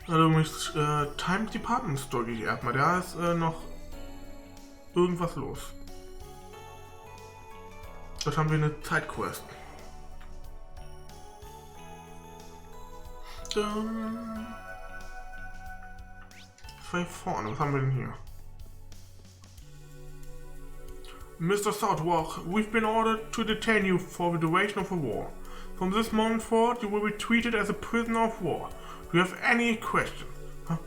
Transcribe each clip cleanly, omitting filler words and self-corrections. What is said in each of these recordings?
Also mit Time Department Store gehe ich erstmal. Da ist noch irgendwas los. Dort haben wir eine Zeitquest. Zwei vorne, was haben wir denn hier? Mr. Southwark, we've been ordered to detain you for the duration of the war. From this moment forward, you will be treated as a prisoner of war. Do you have any questions? Huh?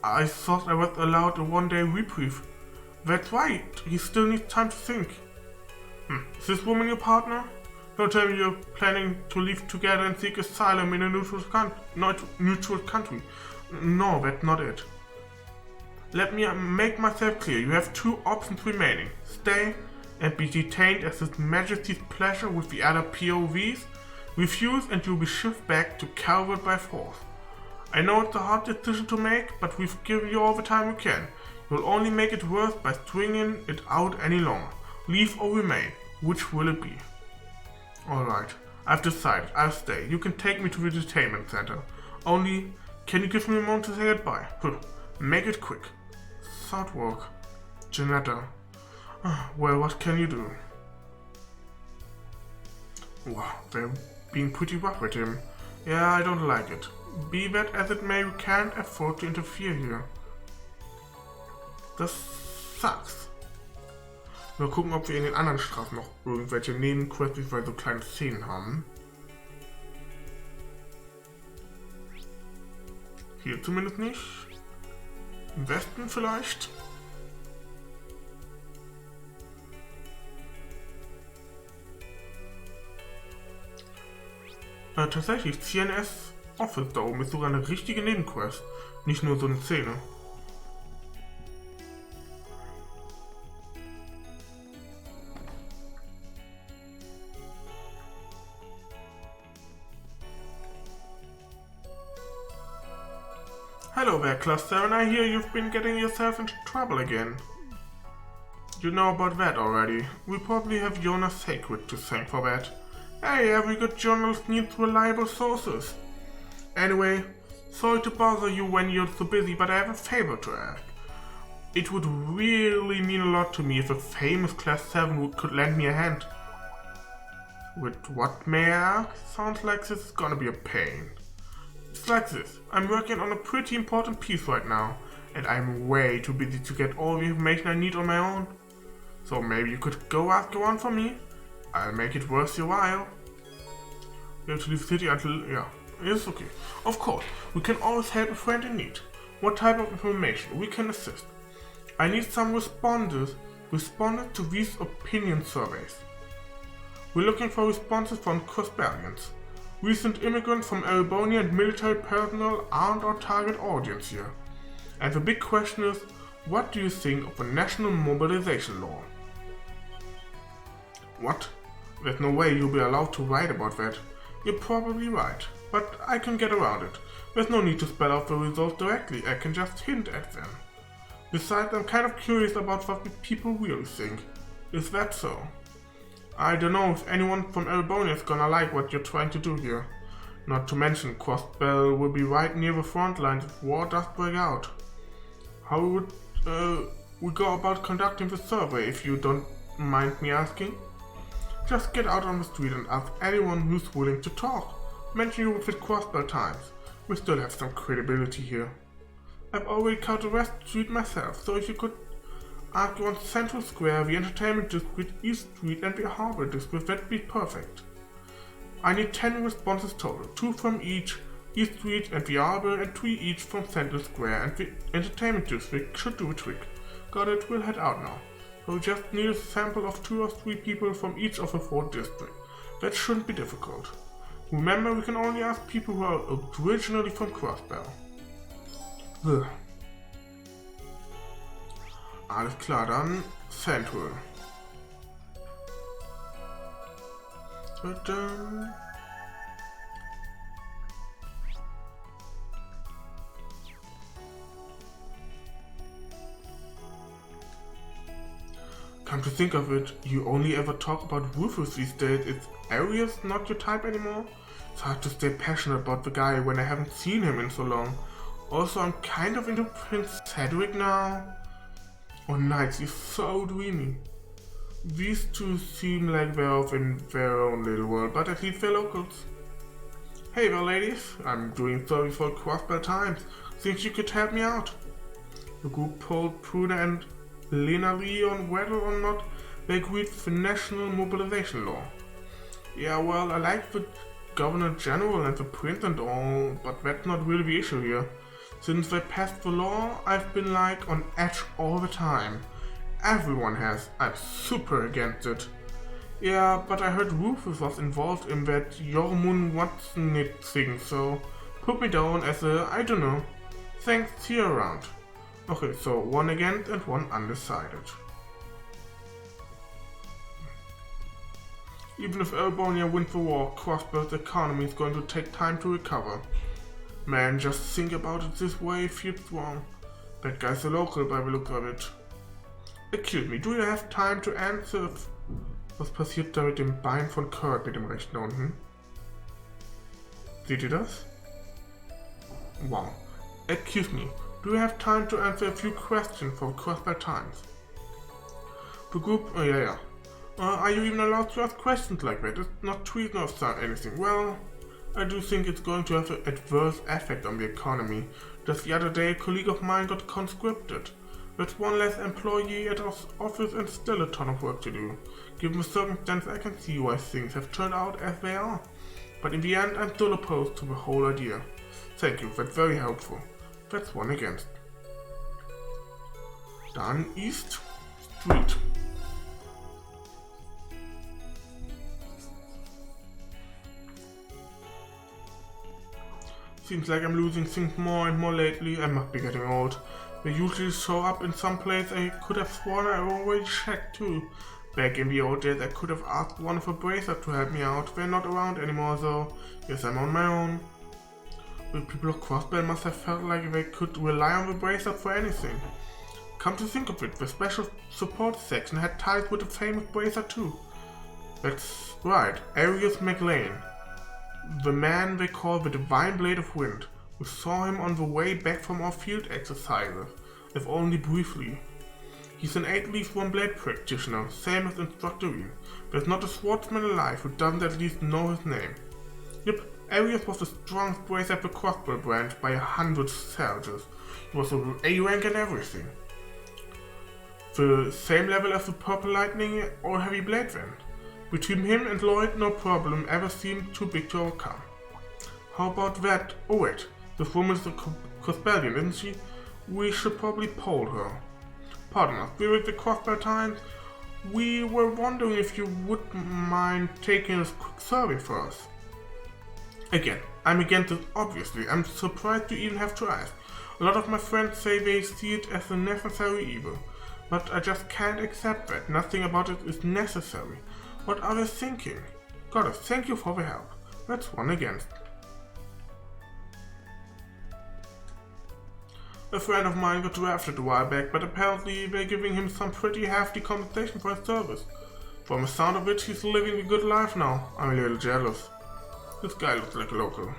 I thought I was allowed a one-day reprieve. That's right, he still needs time to think. Is this woman your partner? Don't tell me you're planning to live together and seek asylum in a neutral country. No, that's not it. Let me make myself clear. You have two options remaining. Stay and be detained at His Majesty's pleasure with the other POVs. Refuse and you'll be shipped back to Calvert by force. I know it's a hard decision to make, but we've given you all the time we can. You'll only make it worse by stringing it out any longer. Leave or remain. Which will it be? Alright, I've decided. I'll stay. You can take me to the detainment center. Only, can you give me a moment to say goodbye? Make it quick. Southwark. Janetta. Well, what can you do? Wow, they're being pretty rough with him. Yeah, I don't like it. Be that as it may, we can't afford to interfere here. Das sucks. Mal gucken, ob wir in den anderen Straßen noch irgendwelche Nebenquests, weil so kleine Szenen haben. Hier zumindest nicht. Im Westen vielleicht. Tatsächlich, CNS Office da oben ist sogar eine richtige Nebenquest. Nicht nur so eine Szene. Hello there, Class 7. I hear you've been getting yourself into trouble again. You know about that already. We probably have Jonas Sacred to thank for that. Hey, every good journalist needs reliable sources. Anyway, sorry to bother you when you're so busy, but I have a favor to ask. It would really mean a lot to me if a famous Class 7 could lend me a hand. With what, may I ask? Sounds like this is gonna be a pain. It's like this. I'm working on a pretty important piece right now, and I'm way too busy to get all the information I need on my own. So maybe you could go ask around for me? I'll make it worth your while. You have to leave the city until... yeah, it's okay. Of course, we can always help a friend in need. What type of information? We can assist. I need some responded to these opinion surveys. We're looking for responses from Crossbarians. Recent immigrants from Erebony and military personnel aren't our target audience here. And the big question is, what do you think of a national mobilization law? What? There's no way you'll be allowed to write about that. You're probably right, but I can get around it. There's no need to spell out the results directly, I can just hint at them. Besides, I'm kind of curious about what the people really think. Is that so? I don't know if anyone from Erebony is gonna like what you're trying to do here. Not to mention, Crossbell will be right near the front lines if war does break out. How would we go about conducting the survey, if you don't mind me asking? Just get out on the street and ask anyone who's willing to talk. Mention you with Crossbell Times. We still have some credibility here. I've already covered West Street myself, so if you could ask on Central Square, the Entertainment District, East Street and the Harbor District, that'd be perfect. I need 10 responses total, 2 from each East Street and the Harbor and 3 each from Central Square, and the Entertainment District should do the trick. Got it, we'll head out now. So we just need a sample of 2 or 3 people from each of the 4 districts. That shouldn't be difficult. Remember, we can only ask people who are originally from Crossbell. Ugh. Alles klar, dann Central. Come to think of it, you only ever talk about Rufus these days. Is Arius not your type anymore? It's hard to stay passionate about the guy when I haven't seen him in so long. Also, I'm kind of into Prince Cedric now. Oh nice, he's so dreamy. These two seem like they're off in their own little world, but at least they're locals. Hey there ladies, I'm doing survey for Crossbell Times. Think you could help me out? The group polled Pruna and Lena Lee on whether or not they agreed with the national mobilization law. Yeah, well, I like the Governor General and the Prince and all, but that's not really the issue here. Since they passed the law, I've been like on edge all the time. Everyone has. I'm super against it. Yeah, but I heard Rufus was involved in that Jormund Watson-it thing, so put me down as a, I don't know. Thanks, see you around. Okay, so one against and one undecided. Even if Albonia wins the war, Crossbell's economy is going to take time to recover. Man, just think about it this way, it feels wrong. That guy's a local by the look of it. Excuse me, do you have time to answer? Was passiert da mit dem Bein von Kurt mit dem rechten da unten? Seht ihr das? Wow. Excuse me, do you have time to answer a few questions for Crossbell Times? The group, yeah. Are you even allowed to ask questions like that? It's not treason or anything. Well, I do think it's going to have an adverse effect on the economy. Just the other day, a colleague of mine got conscripted. That's one less employee at our office and still a ton of work to do. Given the circumstance, I can see why things have turned out as they are. But in the end, I'm still opposed to the whole idea. Thank you, that's very helpful. That's one against. Dann East Street. Seems like I'm losing things more and more lately. I must be getting old. They usually show up in some place I could have sworn I already checked too. Back in the old days I could have asked one of the bracers to help me out. They're not around anymore, so guess I'm on my own. The people of Crossbell must have felt like they could rely on the bracer for anything. Come to think of it, the special support section had ties with the famous bracer too. That's right, Arius McLean. The man they call the Divine Blade of Wind. We saw him on the way back from our field exercises, if only briefly. He's an 8-leaf 1-blade practitioner, same as Instructor Rean. There's not a swordsman alive who doesn't at least know his name. Yep, Arius was the strongest bracer at the Crossbell branch by 100 soldiers. He was a A rank and everything. The same level as the Purple Lightning or Heavy Blade then. Between him and Lloyd, no problem ever seemed too big to overcome. How about that? Oh wait, this woman's a Crossbellian, isn't she? We should probably poll her. Pardon us, we're at the Crossbell Times. We were wondering if you would mind taking a quick survey for us. Again, I'm against it obviously. I'm surprised you even have to ask. A lot of my friends say they see it as a necessary evil. But I just can't accept that. Nothing about it is necessary. What are they thinking? Gotta thank you for the help. That's one against. A friend of mine got drafted a while back, but apparently they're giving him some pretty hefty compensation for his service. From the sound of it, he's living a good life now. I'm a little jealous. This guy looks like a local.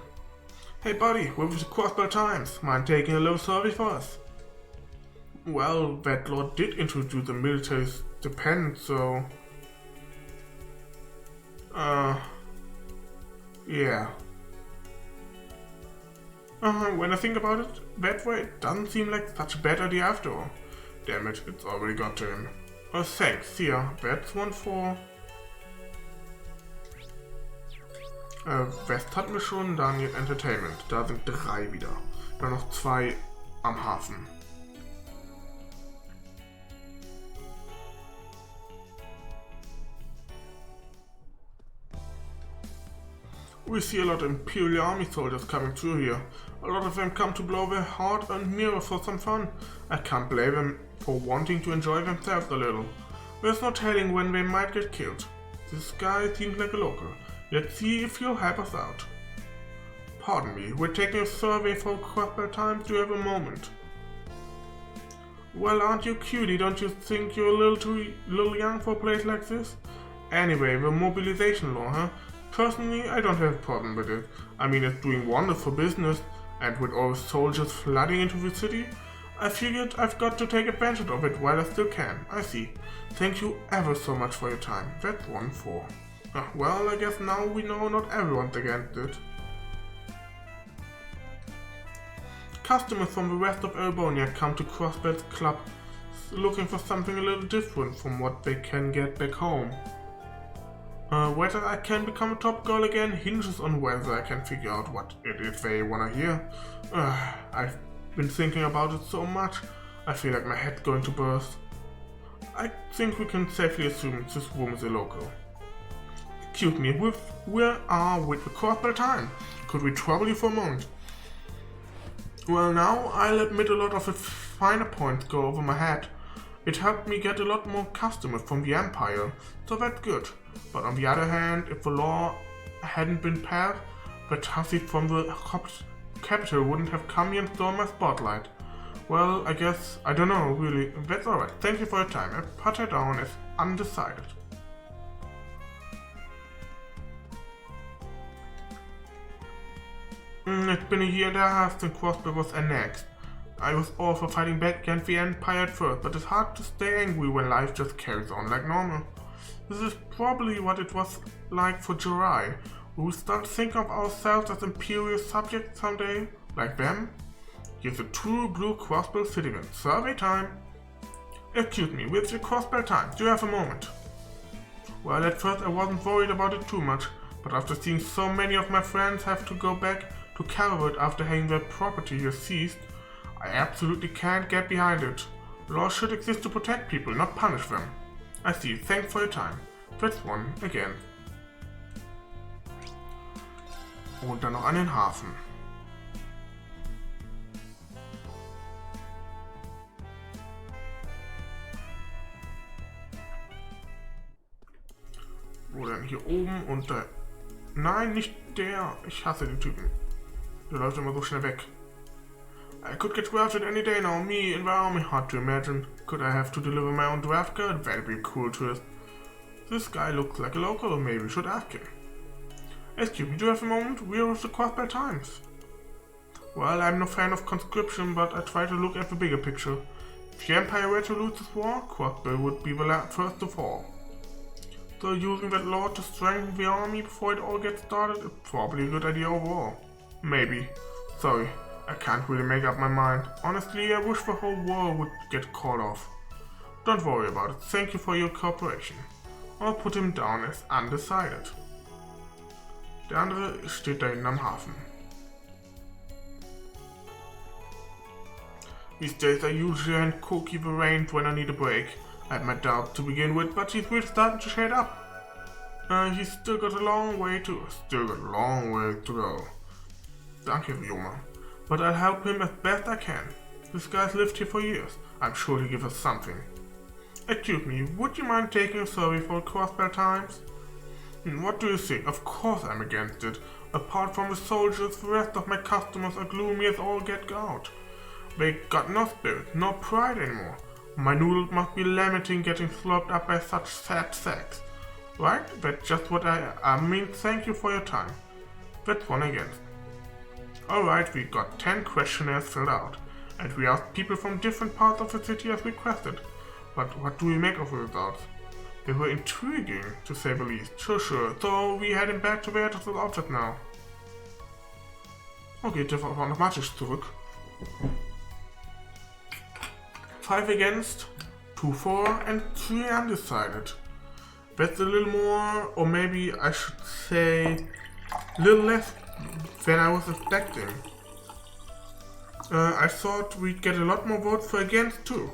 Hey buddy, we're with the Crossbell Times. Mind taking a little survey for us? Well, that lord did introduce a military stipend, so... yeah. When I think about it, that way it doesn't seem like such a bad idea after all. Damn it, it's already got to him. Thanks, hier, that's one for... West hatten wir schon, dann jetzt Entertainment. Da sind 3 wieder. Dann noch 2 am Hafen. We see a lot of Imperial Army soldiers coming through here. A lot of them come to blow their heart and mirror for some fun. I can't blame them for wanting to enjoy themselves a little. There's no telling when they might get killed. This guy seems like a local. Let's see if he'll help us out. Pardon me, we're taking a survey for Crossbell Times. Do you have a moment? Well, aren't you cutie? Don't you think you're a little young for a place like this? Anyway, the mobilization law, huh? Personally, I don't have a problem with it. I mean, it's doing wonders for business. And with all the soldiers flooding into the city, I figured I've got to take advantage of it while I still can. I see. Thank you ever so much for your time. That's 1-4. Well, I guess now we know not everyone's against it. Customers from the rest of Erebonia come to Crossbell's club looking for something a little different from what they can get back home. Whether I can become a top girl again hinges on whether I can figure out what it is they wanna hear. I've been thinking about it so much, I feel like my head's going to burst. I think we can safely assume this room is a local. Excuse me, we are with the Crossbell time. Could we trouble you for a moment? Well, now I'll admit a lot of the finer points go over my head. It helped me get a lot more customers from the Empire, so that's good. But on the other hand, if the law hadn't been passed, the hussy from the capital wouldn't have come here and stolen my spotlight. Well, I guess, I don't know, really. That's alright. Thank you for your time. I put her down as undecided. It's been a year and a half since Crossbell was annexed. I was all for fighting back against the Empire at first, but it's hard to stay angry when life just carries on like normal. This is probably what it was like for Jirai. Will we start thinking of ourselves as Imperial subjects someday, like them? Here's a true blue Crossbell citizen. Survey time! Excuse me, with your Crossbell time, do you have a moment? Well, at first I wasn't worried about it too much, but after seeing so many of my friends have to go back to Calvert after having their property here seized, I absolutely can't get behind it. Laws should exist to protect people, not punish them. I see, thanks for your time. That's one, again. Und dann noch an den Hafen. Wo denn? Hier oben und da. Nein, nicht der. Ich hasse den Typen. Der läuft immer so schnell weg. I could get drafted any day now, me in the army, hard to imagine. Could I have to deliver my own draft card? That'd be a cool twist. This guy looks like a local, maybe we should ask him. Excuse me, do you have a moment? We're with the Crossbell Times. Well, I'm no fan of conscription, but I try to look at the bigger picture. If the Empire were to lose this war, Crossbell would be the first to fall. So using that law to strengthen the army before it all gets started is probably a good idea overall. Maybe. Sorry. I can't really make up my mind. Honestly, I wish the whole war would get called off. Don't worry about it. Thank you for your cooperation. I'll put him down as undecided. Der andere steht da hinten am Hafen. These days I usually hand Cookie the reins when I need a break. I had my doubts to begin with, but he's really starting to shade up. He's still got a long way to go. Danke, Rioma. But I'll help him as best I can. This guy's lived here for years. I'm sure he'll give us something. Excuse me, would you mind taking a survey for Crossbell Times? What do you think? Of course I'm against it. Apart from the soldiers, the rest of my customers are gloomy as all get out. They got no spirit, no pride anymore. My noodles must be lamenting getting slopped up by such sad sacks. Right? That's just what I mean. Thank you for your time. That's one against. Alright, we got 10 questionnaires filled out, and we asked people from different parts of the city as requested. But what do we make of the results? They were intriguing, to say the least. Sure. So we heading back to the head of the outfit now. Okay, der war automatisch zurück. 5 against, 2 for, and 3 undecided. That's a little more, or maybe I should say, a little less than I was expecting. I thought we'd get a lot more votes for against too.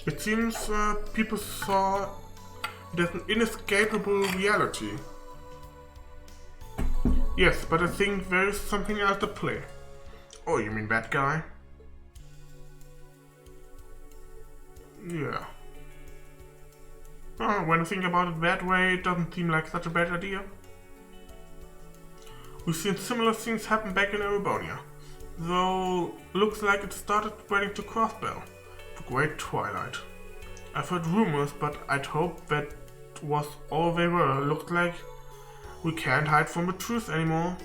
It seems people saw it as an inescapable reality. Yes, but I think there is something else at play. Oh, you mean that guy? Yeah. When I think about it that way, it doesn't seem like such a bad idea. We've seen similar things happen back in Erebonia, though looks like it started spreading to Crossbell, the Great Twilight. I've heard rumors, but I'd hoped that was all they were. Looked like we can't hide from the truth anymore.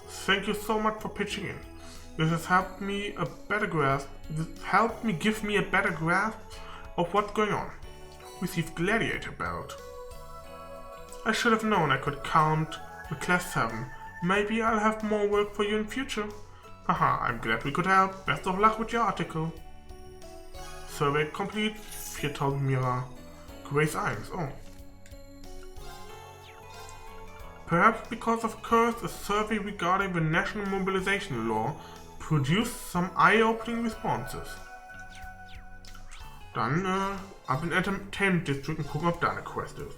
Thank you so much for pitching in. This has helped me give me a better grasp of what's going on. Received Gladiator Belt. I should have known I could count with class 7. Maybe I'll have more work for you in future. Haha, I'm glad we could help. Best of luck with your article. Survey complete. 4000 Mira. Grace 1. Oh. Perhaps because of curse, a survey regarding the national mobilization law produced some eye-opening responses. Dann ab in Entertainment District und gucken, ob da eine Quest ist.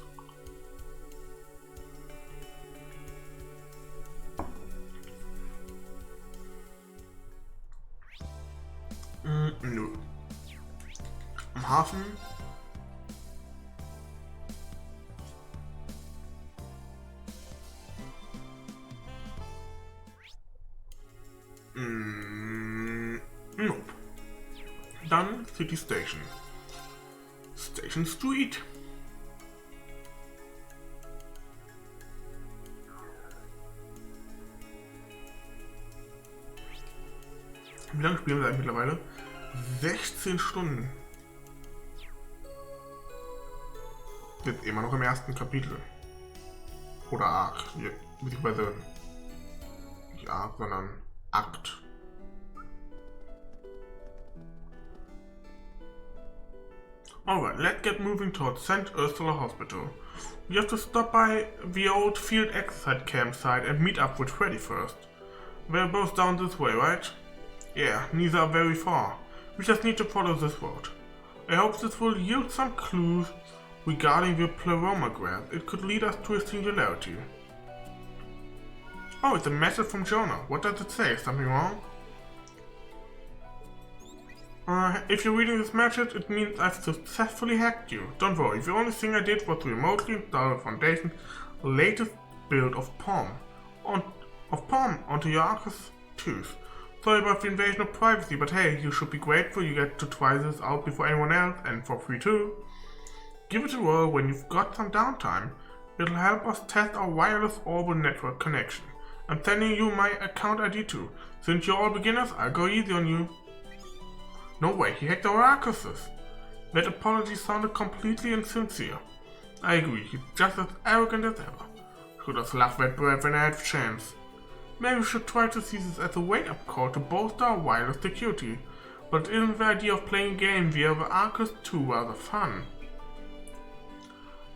Nö. Am Hafen. Nope. Dann City Station. Station Street. Wie lange spielen wir eigentlich mittlerweile? 16 Stunden. Jetzt immer noch im ersten Kapitel. Oder Arc. Beziehungsweise nicht Arc, sondern Akt. Alright, let's get moving towards St. Ursula Hospital. We have to stop by the old field exercise campsite and meet up with Freddy first. We're both down this way, right? Yeah, neither are very far. We just need to follow this road. I hope this will yield some clues regarding the pleroma graph. It could lead us to a singularity. Oh, it's a message from Jonah. What does it say? Something wrong? If you're reading this message, it means I've successfully hacked you. Don't worry, the only thing I did was to remotely install the Foundation's latest build of POM onto your Arcus tooth. Sorry about the invasion of privacy, but hey, you should be grateful you get to try this out before anyone else, and for free too. Give it a whirl when you've got some downtime. It'll help us test our wireless orbital network connection. I'm sending you my account ID too. Since you're all beginners, I'll go easy on you. No way, he hacked our Arcuses. That apology sounded completely insincere. I agree, he's just as arrogant as ever. Should have slapped that bird when I had the chance. Maybe we should try to see this as a wake-up call to bolster our wireless security. But isn't the idea of playing a game via the Arcus 2 rather fun?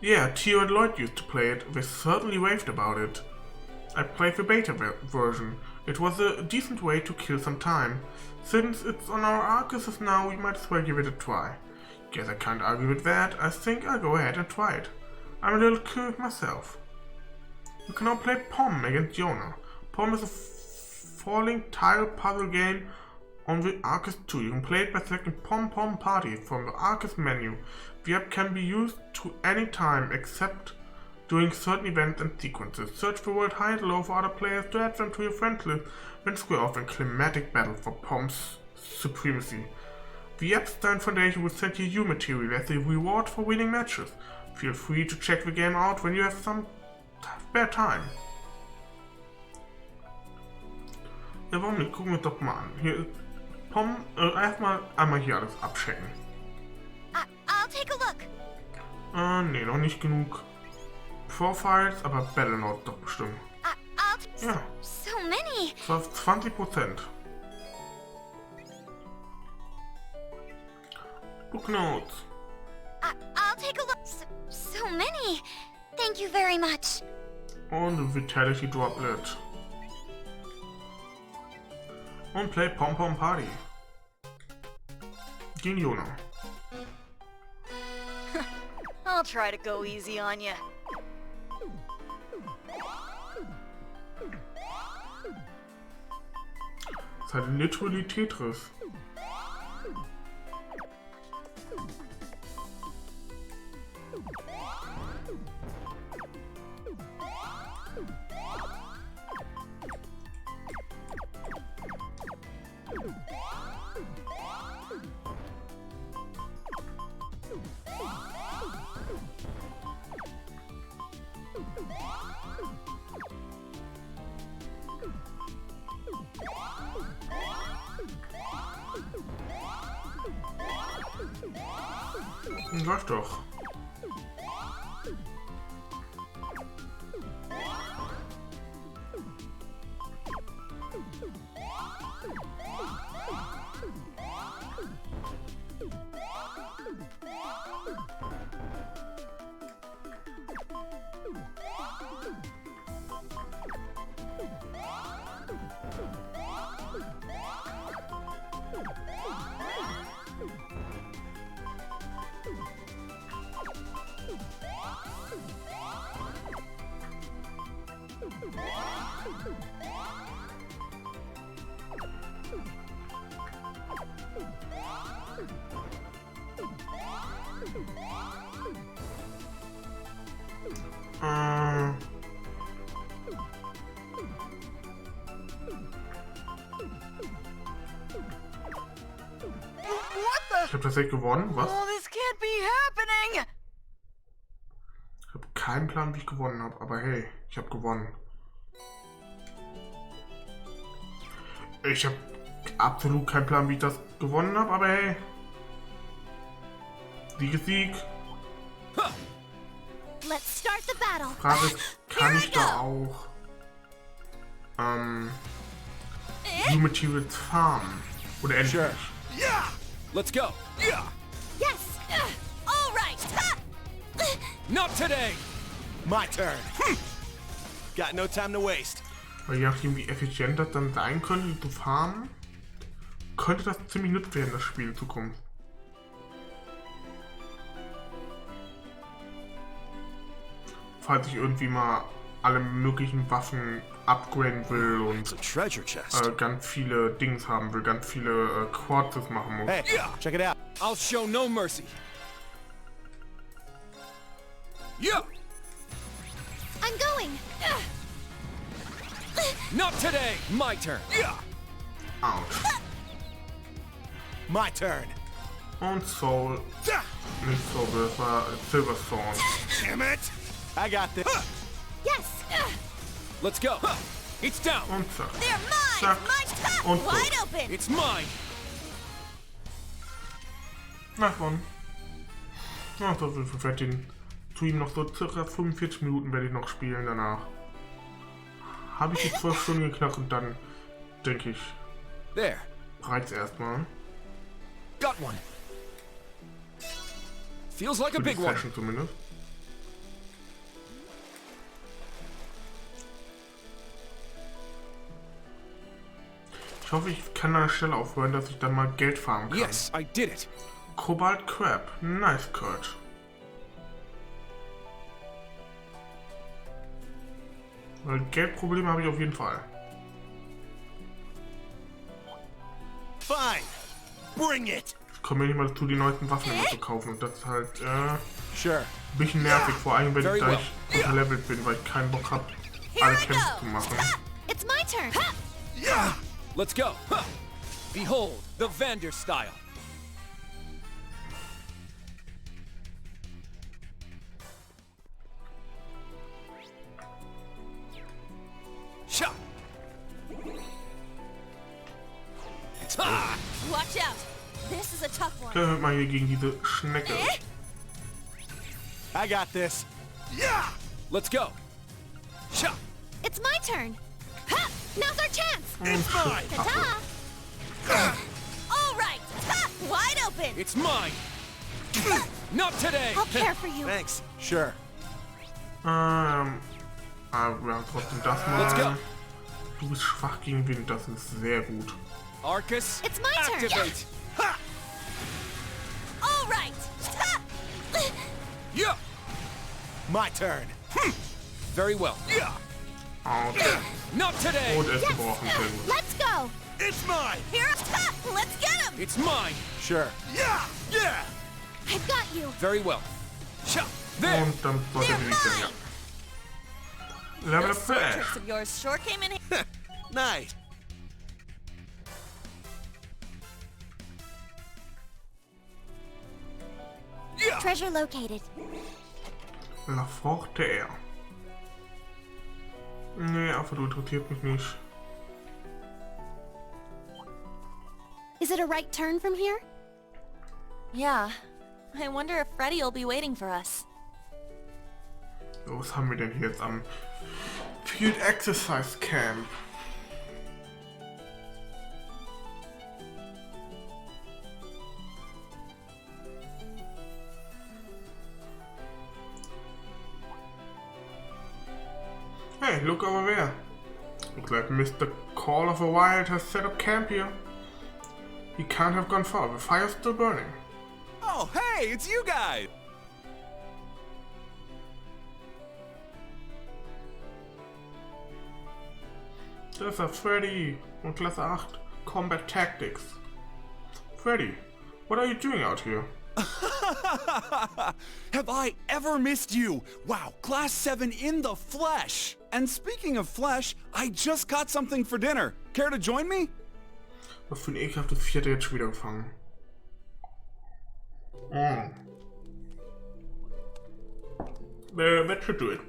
Yeah, Tio and Lloyd used to play it. They certainly raved about it. I played the beta version. It was a decent way to kill some time. Since it's on our Arcuses now, we might as well give it a try. Guess I can't argue with that. I think I'll go ahead and try it. I'm a little curious myself. You can now play POM against Jonah. POM is a falling tile puzzle game on the Arcus 2. You can play it by selecting POM Party from the Arcus menu. The app can be used to any time except during certain events and sequences. Search the world high and low for other players to add them to your friends list, then square off in climatic battle for POM's supremacy. The app's Stein Foundation will send you material as a reward for winning matches. Feel free to check the game out when you have some spare time. Ja, warum nicht? Gucken wir uns doch mal an. Hier ist POM, erstmal einmal hier alles abchecken. I'll take a look. Nee, noch nicht genug. Profiles, aber Battle Notes doch bestimmt. Ja. So many. 20%. Book Notes. I'll take a look. So many. Thank you very much. Und Vitality Droplet. Und Play POM Party. Gegen Jonah. I'll try to go easy on you. It's halt literally Tetris. Sag doch. Ich habe tatsächlich gewonnen. Was? Oh, this can't be happening! Ich habe keinen Plan, wie ich gewonnen habe, aber hey, ich habe gewonnen. Ich habe absolut keinen Plan, wie ich das gewonnen habe, aber hey. Sieg ist Sieg. Let's start the battle. Frage ist, kann ich da auch New Materials farmen? Oder endlich? Sure. Yeah. Let's go. Yeah. Yes. All right. Not today. My turn. Got no time to waste. Weil je nachdem, wie effizient das dann sein könnte, die zu farmen, könnte das ziemlich nützlich werden, das Spiel in Zukunft. Falls ich irgendwie mal alle möglichen Waffen upgraden will und It's a treasure chest. ganz viele Dings haben will, ganz viele Quartzes machen muss. Hey, check it out. I'll show no mercy. Yeah. I'm going. Not today. My turn. Yeah. Ouch. My turn. Und Soul. Nicht Soul, das war Silver Sword. Damn it. I got this. Yes. Let's go. It's down. Und zack. They're mine. Zack. Mine's Und wide tot. open. It's mine. Na von. Na, so viel für den Stream. Noch so circa 45 Minuten werde ich noch spielen danach. Habe ich die 12 Stunden geknackt und dann denke ich, There. reicht's erstmal. Got one. Feels like a Für die big one. Session zumindest. Ich hoffe, ich kann an der Stelle aufhören, dass ich dann mal Geld farmen kann. Yes, I did it. Cobalt Crab. Nice, Kurt. Weil Geldprobleme habe ich auf jeden Fall. Fine. Bring it. Ich komme mir nicht mal dazu, die neuesten Waffen immer zu kaufen. Und das ist halt Sure. ein bisschen nervig. Vor allem, wenn Very ich gleich well. unterlevelt bin, weil ich keinen Bock habe, Here alle I Kämpfe go. zu machen. It's my turn. Yeah. Let's go. Behold the Vander style. Shot. Ah. Watch out. This is a tough one. Hört mal hier gegen diese Schnecke. I got this. Yeah. Let's go. Shot. It's my turn. Ha! Now's our chance. It's mine. Ta-ta! All right. Ha! Wide open. It's mine. Not today. I'll care for you. Thanks. Sure. Aber trotzdem das Let's go. mal. Du bist schwach gegen Wind, das ist sehr gut. Arcus. It's my turn. Activate. Ha. All right. Ha! Yeah. My turn. Very well. Yeah. Okay. Not today. Und er ist gebrochen, sehr gut. Let's go. It's mine. Here. Ha! Let's get him. It's mine. Sure. Yeah. Yeah. I've got you. Very well. Shot. There. Und dann sollte er nicht sein, ja. Level up fast. Tricks of yours sure came in handy. Nice. Yeah. Treasure located. La Forte Air. Nee, aber du interessiert mich nicht. Is it a right turn from here? Yeah. I wonder if Freddy will be waiting for us. Was haben wir denn hier jetzt am Field Exercise Camp? Hey, look over there. Looks like Mr. Call of the Wild has set up camp here. He can't have gone far, the fire's still burning. Oh, hey, it's you guys! Das ist Freddy von Klasse 8, Combat Tactics. Freddy, what are you doing out here? Have I ever missed you? Wow, Class 7 in the flesh! And speaking of flesh, I just caught something for dinner. Care to join me? Was für ein ekelhaftes Vieh hat er jetzt schon wieder gefangen? That should do it.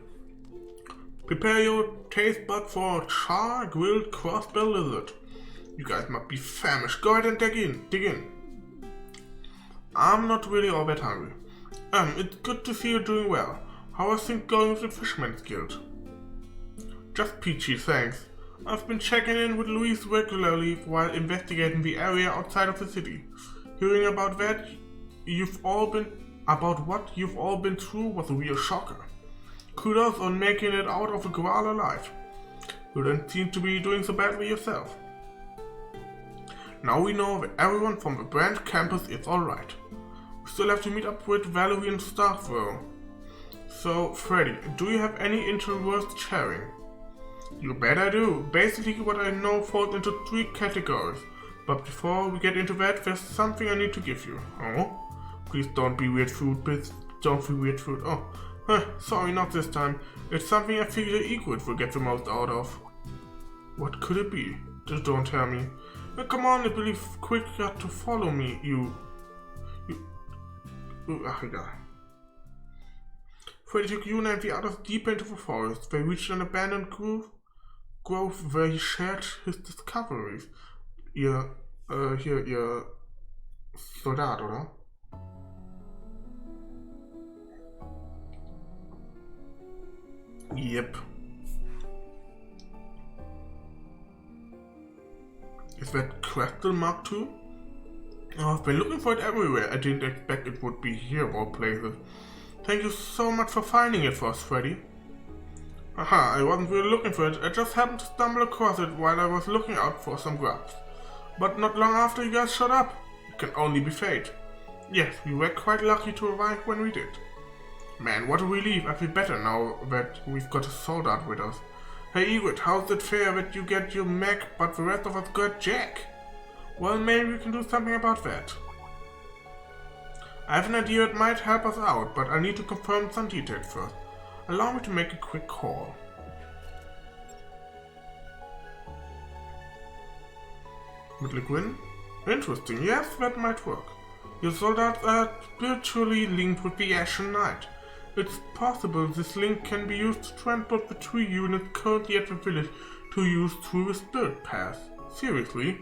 Prepare your taste bud for char grilled crossbill lizard. You guys must be famished. Go ahead and dig in. I'm not really all that hungry. It's good to see you doing well. How are things going with the Fisherman's Guild? Just peachy, thanks. I've been checking in with Louise regularly while investigating the area outside of the city. Hearing about what you've all been through was a real shocker. Kudos on making it out of the growl alive. You don't seem to be doing so badly yourself. Now we know that everyone from the branch campus is alright. We still have to meet up with Valerie and staff though. So, Freddy, do you have any interest worth sharing? You bet I do. Basically what I know falls into 3 categories. But before we get into that, there's something I need to give you. Oh? Please don't be weird food, please don't be weird food. Oh, sorry, not this time. It's something I figure Egret will get the most out of. What could it be? Just don't tell me. Come on, it'll be quick to follow me, ach egal. Freddy took you and the others deeper into the forest. They reached an abandoned grove where he shared his discoveries. Ihr Soldat, oder? Yep. Is that Crystal Mark II? Oh, I've been looking for it everywhere. I didn't expect it would be here of all places. Thank you so much for finding it for us, Freddy. Aha, I wasn't really looking for it. I just happened to stumble across it while I was looking out for some grubs. But not long after you guys showed up. It can only be fate. Yes, we were quite lucky to arrive when we did. Man, what a relief. I feel better now that we've got a soldat with us. Hey Egret, how's it fair that you get your mech but the rest of us got Jack? Well, maybe we can do something about that. I have an idea that might help us out, but I need to confirm some details first. Allow me to make a quick call. Gwyn? Interesting, yes, that might work. Your soldiers are spiritually linked with the Ashen Knight. It's possible this link can be used to transport the 2 units currently at the village to use through the Spirit Path. Seriously?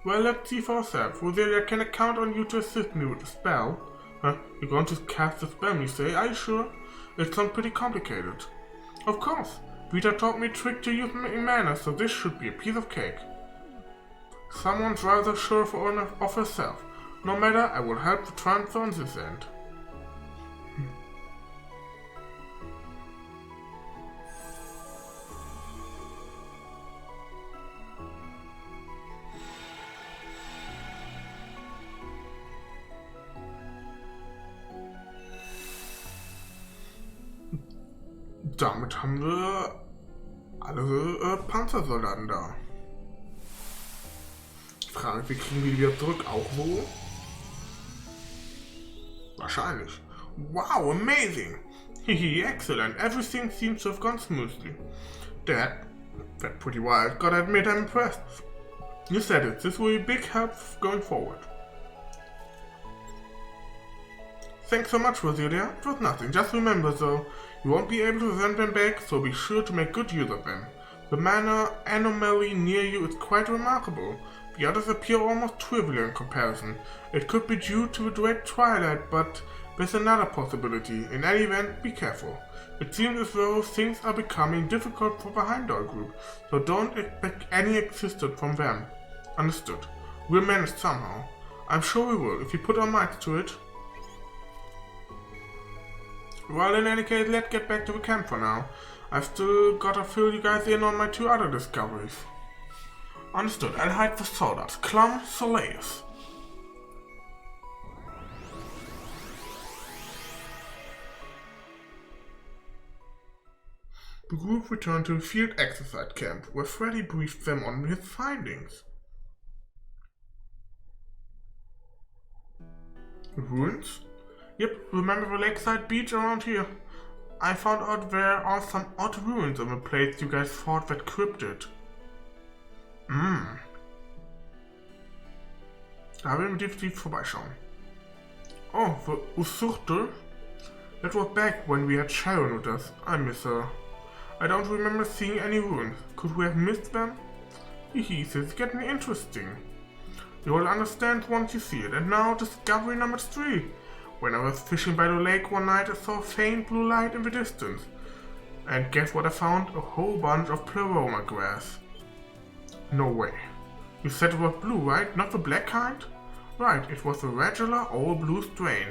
Well, let's see for ourselves. Rosalia, can I count on you to assist me with the spell? You're going to cast the spell, you say? Are you sure? It sounds pretty complicated. Of course. Vita taught me a trick to use mana, so this should be a piece of cake. Someone's rather sure of herself. No matter, I will help the transfer on this end. Damit haben wir alle Panzersoldaten da. Frage, wie kriegen wir die wieder zurück? Auch so? Wahrscheinlich. Wow, amazing! Hehe, excellent. Everything seems to have gone smoothly. That's pretty wild. Gotta admit, I'm impressed. You said it. This will be a big help going forward. Thanks so much, Rosalia. It was nothing. Just remember, though, you won't be able to send them back, so be sure to make good use of them. The mana anomaly near you is quite remarkable. The others appear almost trivial in comparison. It could be due to the great twilight, but there's another possibility. In any event, be careful. It seems as though things are becoming difficult for the Heimdall group, so don't expect any assistance from them. Understood. We'll manage somehow. I'm sure we will, if we put our minds to it. Well, in any case, let's get back to the camp for now. I've still gotta fill you guys in on my 2 other discoveries. Understood. I'll hide the soldiers. Clum Soleus. The group returned to the field exercise camp, where Freddy briefed them on his findings. Ruins? Yep, remember the lakeside beach around here? I found out there are some odd ruins on the place you guys thought that cryptid. Da werden wir definitiv vorbeischauen. Oh, the Usurte? That was back when we had Sharon with us. I miss her. I don't remember seeing any ruins. Could we have missed them? This is getting interesting. You will understand once you see it. And now discovery number 3. When I was fishing by the lake one night, I saw a faint blue light in the distance. And guess what I found? A whole bunch of pleroma grass. No way. You said it was blue, right? Not the black kind? Right, it was a regular old blue strain.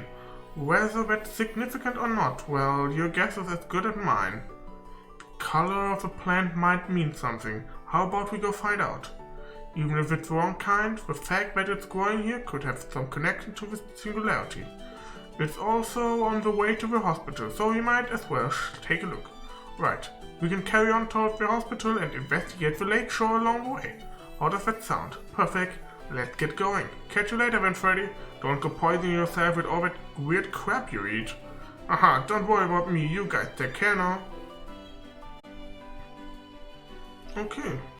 Whether that's significant or not, well, your guess is as good as mine. The color of the plant might mean something. How about we go find out? Even if it's the wrong kind, the fact that it's growing here could have some connection to the singularity. It's also on the way to the hospital, so we might as well take a look. Right, we can carry on towards the hospital and investigate the lakeshore along the way. How does that sound? Perfect. Let's get going. Catch you later then, Freddy. Don't go poisoning yourself with all that weird crap you eat. Aha, don't worry about me. You guys take care now. Okay,